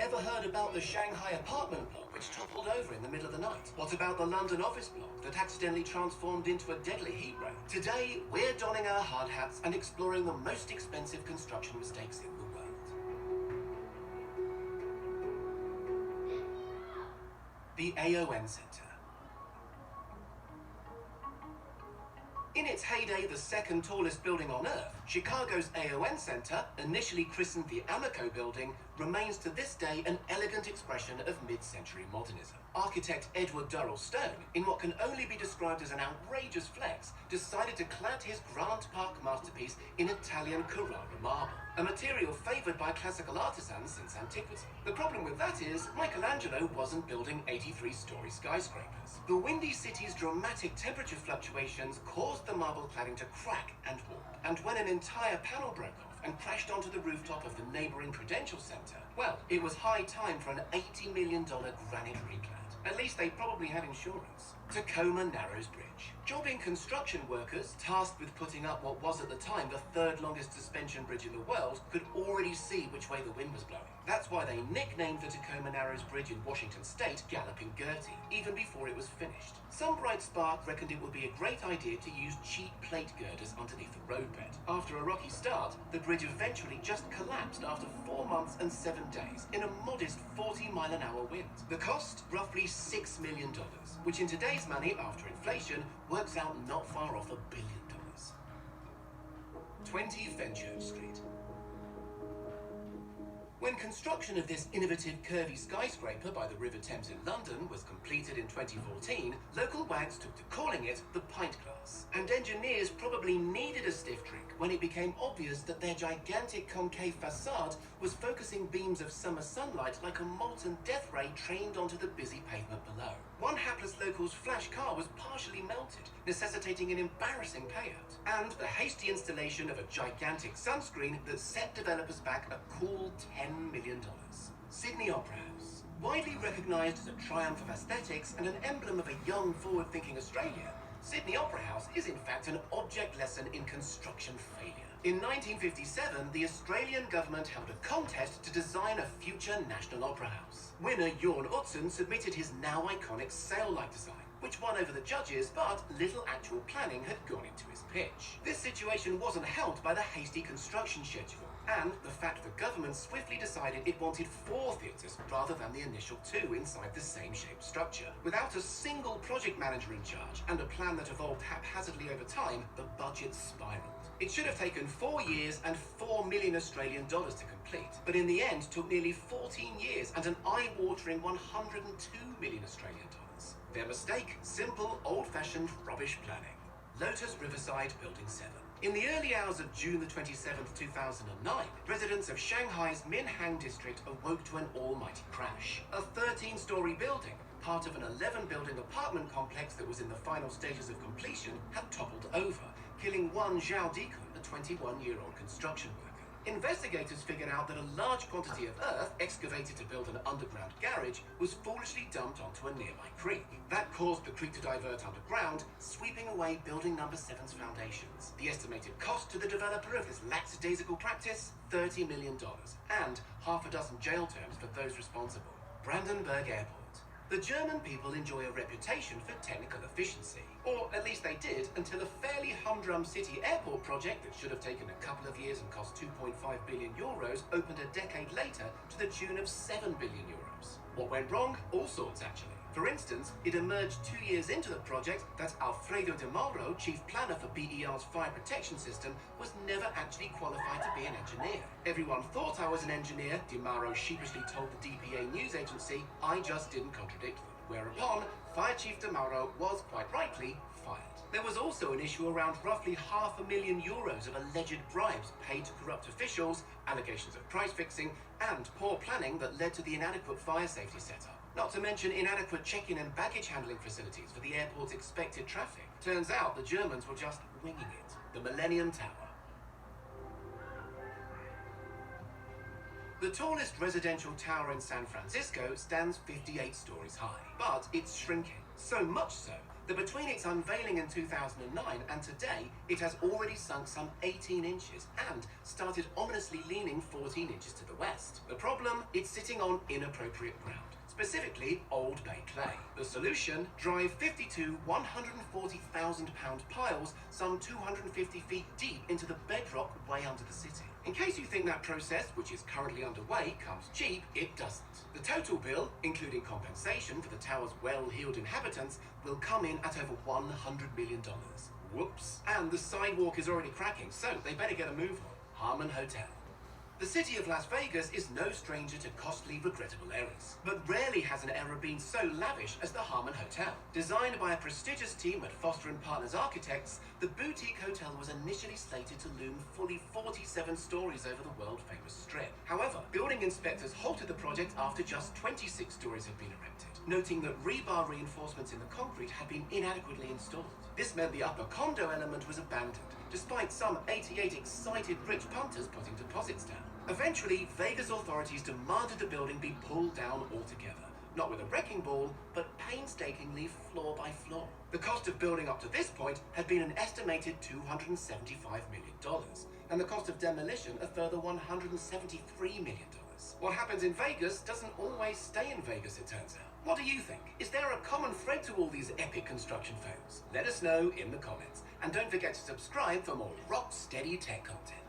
Ever heard about the Shanghai apartment block which toppled over in the middle of the night? What about the London office block that accidentally transformed into a deadly heat ray? Today, we're donning our hard hats and exploring the most expensive construction mistakes in the world. The Aon Center. In its heyday, the second tallest building on Earth, Chicago's Aon Center, initially christened the Amoco Building, remains to this day an elegant expression of mid-century modernism. Architect Edward Durrell Stone, in what can only be described as an outrageous flex, decided to clad his Grant Park masterpiece in Italian Carrara marble, a material favored by classical artisans since antiquity. The problem with that is, Michelangelo wasn't building 83-story skyscrapers. The Windy City's dramatic temperature fluctuations caused the marble cladding to crack and warp, and when an entire panel broke off and crashed onto the rooftop of the neighboring Prudential Center, well, it was high time for an $80 million granite reclad. At least they probably had insurance. Tacoma Narrows Bridge. Jobbing construction workers, tasked with putting up what was at the time the third longest suspension bridge in the world, could already see which way the wind was blowing. That's why they nicknamed the Tacoma Narrows Bridge in Washington State Galloping Gertie, even before it was finished. Some bright spark reckoned it would be a great idea to use cheap plate girders underneath the roadbed. After a rocky start, the bridge eventually just collapsed after 4 months and 7 days in a modest 40-mile-an-hour wind. The cost? Roughly $6 million, which in today's money, after inflation, works out not far off $1 billion. 20 Fenchurch Street. When construction of this innovative curvy skyscraper by the River Thames in London was completed in 2014, local wags took to calling it the pint glass. And engineers probably needed a stiff drink when it became obvious that their gigantic concave facade was focusing beams of summer sunlight like a molten death ray trained onto the busy pavement below. One hapless local's flash car was partially melted, necessitating an embarrassing payout, and the hasty installation of a gigantic sunscreen that set developers back a cool $10 million. Sydney Opera House. Widely recognised as a triumph of aesthetics and an emblem of a young, forward-thinking Australia, Sydney Opera House is in fact an object lesson in construction failure. In 1957, the Australian government held a contest to design a future national opera house. Winner Jorn Utzon submitted his now iconic sail-like design, which won over the judges, but little actual planning had gone into his pitch. This situation wasn't helped by the hasty construction schedule, and the fact the government swiftly decided it wanted 4 theatres rather than the initial 2 inside the same shaped structure. Without a single project manager in charge, and a plan that evolved haphazardly over time, the budget spiraled. It should have taken 4 years and $4 million Australian dollars to complete, but in the end took nearly 14 years and an eye-watering $102 million Australian dollars. Their mistake? Simple, old-fashioned rubbish planning. Lotus Riverside Building 7. In the early hours of June the 27th, 2009, residents of Shanghai's Minhang district awoke to an almighty crash. A 13-story building, part of an 11-building apartment complex that was in the final stages of completion, had toppled over, killing one Zhao Dikun, a 21-year-old construction worker. Investigators figured out that a large quantity of earth, excavated to build an underground garage, was foolishly dumped onto a nearby creek. That caused the creek to divert underground, sweeping away building number 7's foundations. The estimated cost to the developer of this lackadaisical practice? $30 million, and half a dozen jail terms for those responsible. Brandenburg Airport. The German people enjoy a reputation for technical efficiency, or at least they did until a fairly humdrum city airport project that should have taken a couple of years and cost 2.5 billion euros opened a decade later to the tune of 7 billion euros. What went wrong? All sorts, actually. For instance, it emerged 2 years into the project that Alfredo de Mauro, chief planner for BER's fire protection system, was never actually qualified to be an engineer. Everyone thought I was an engineer, de Mauro sheepishly told the DPA news agency. I just didn't contradict them. Whereupon, Fire Chief de Mauro was, quite rightly, fired. There was also an issue around roughly €500,000 of alleged bribes paid to corrupt officials, allegations of price fixing, and poor planning that led to the inadequate fire safety setup. Not to mention inadequate check-in and baggage handling facilities for the airport's expected traffic. Turns out the Germans were just winging it. The Millennium Tower. The tallest residential tower in San Francisco stands 58 stories high, but it's shrinking. So much so that between its unveiling in 2009 and today, it has already sunk some 18 inches and started ominously leaning 14 inches to the west. The problem? It's sitting on inappropriate ground. Specifically, Old Bay clay. The solution? Drive 52 140,000-pound piles some 250 feet deep into the bedrock way under the city. In case you think that process, which is currently underway, comes cheap, it doesn't. The total bill, including compensation for the tower's well-heeled inhabitants, will come in at over $100 million. Whoops. And the sidewalk is already cracking, so they better get a move on. Harmon Hotel. The city of Las Vegas is no stranger to costly, regrettable errors. But rarely has an error been so lavish as the Harmon Hotel. Designed by a prestigious team at Foster & Partners Architects, the boutique hotel was initially slated to loom fully 47 stories over the world-famous Strip. However, building inspectors halted the project after just 26 stories had been erected, noting that rebar reinforcements in the concrete had been inadequately installed. This meant the upper condo element was abandoned, despite some 88 excited rich punters putting deposits down. Eventually, Vegas authorities demanded the building be pulled down altogether, not with a wrecking ball, but painstakingly floor by floor. The cost of building up to this point had been an estimated $275 million, and the cost of demolition a further $173 million. What happens in Vegas doesn't always stay in Vegas, it turns out. What do you think? Is there a common thread to all these epic construction fails? Let us know in the comments. And don't forget to subscribe for more rock-steady tech content.